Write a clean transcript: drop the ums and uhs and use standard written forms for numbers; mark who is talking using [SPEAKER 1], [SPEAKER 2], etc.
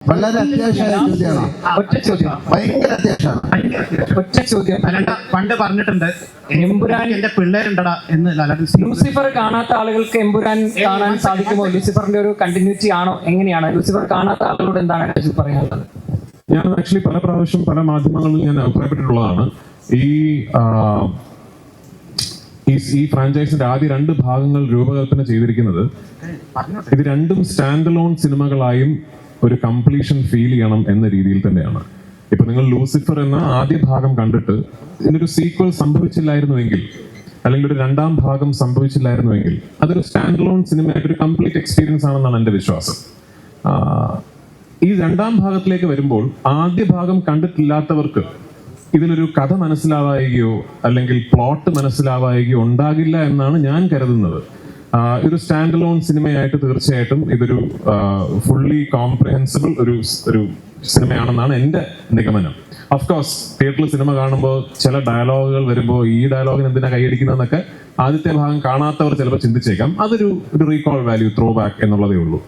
[SPEAKER 1] വളരെ അത്യാവശ്യമായ ചോദ്യമാണ്.
[SPEAKER 2] ഒറ്റ ചോദ്യം,
[SPEAKER 1] ഭയങ്കര അത്യാവശ്യമാണ്.
[SPEAKER 2] ഒറ്റ ചോദ്യം.
[SPEAKER 3] പണ്ട് പറഞ്ഞിട്ടുണ്ട് എമ്പുരാൻ എന്റെ പിള്ളേരുണ്ടടാ എന്ന്
[SPEAKER 2] ലൂസിഫർ കാണാത്ത ആളുകൾക്ക് എമ്പുരാൻ കാണാൻ സാധിക്കുമോ? ലൂസിഫറിന്റെ ഒരു കണ്ടിന്യൂറ്റി ആണോ? എങ്ങനെയാണ് ലൂസിഫർ കാണാത്ത ആളുകളോട് എന്താണ് പറയാനുള്ളത്?
[SPEAKER 4] ഞാൻ ആക്ച്വലി പല പ്രാവശ്യം പല മാധ്യമങ്ങളിലും ഞാൻ അഭിപ്രായപ്പെട്ടിട്ടുള്ളതാണ്. ഈ ഫ്രാഞ്ചൈസിന്റെ ആദ്യ 2 ഭാഗങ്ങൾ രൂപകൽപ്പന ചെയ്തിരിക്കുന്നത് ഇത് രണ്ടും സ്റ്റാൻഡ് അലോൺ സിനിമകളായും ഒരു കംപ്ലീഷൻ ഫീൽ ചെയ്യണം എന്ന രീതിയിൽ തന്നെയാണ്. ഇപ്പൊ നിങ്ങൾ ലൂസിഫർ എന്ന ആദ്യ ഭാഗം കണ്ടിട്ട് ഇതിനൊരു സീക്വൽ സംഭവിച്ചില്ലായിരുന്നുവെങ്കിൽ, അല്ലെങ്കിൽ ഒരു 2ാം ഭാഗം സംഭവിച്ചില്ലായിരുന്നുവെങ്കിൽ, അതൊരു സ്റ്റാൻഡ് അലോൺ സിനിമയായിട്ട് ഒരു കംപ്ലീറ്റ് എക്സ്പീരിയൻസ് ആണെന്നാണ് എൻ്റെ വിശ്വാസം. ഈ 2ാം ഭാഗത്തിലേക്ക് വരുമ്പോൾ ആദ്യ ഭാഗം കണ്ടിട്ടില്ലാത്തവർക്ക് ഇതിലൊരു കഥ മനസ്സിലാവുകയോ അല്ലെങ്കിൽ പ്ലോട്ട് മനസ്സിലാവുകയോ ഉണ്ടാകില്ല എന്നാണ് ഞാൻ കരുതുന്നത്. ഒരു സ്റ്റാൻഡ് അലോൺ സിനിമയായിട്ട് തീർച്ചയായിട്ടും ഇതൊരു ഫുള്ളി കോംപ്രിഹെൻസിബിൾ ഒരു സിനിമയാണെന്നാണ് എൻ്റെ നിഗമനം. ഓഫ്കോഴ്സ് തിയേറ്ററിൽ സിനിമ കാണുമ്പോൾ ചില ഡയലോഗുകൾ വരുമ്പോൾ ഈ ഡയലോഗിന് എന്തിനാ കൈയടിക്കുന്നതെന്നൊക്കെ ആദ്യത്തെ ഭാഗം കാണാത്തവർ ചിലപ്പോൾ ചിന്തിച്ചേക്കാം. അതൊരു റീകോൾ വാല്യൂ, ത്രോ ബാക്ക് എന്നുള്ളതേ ഉള്ളൂ.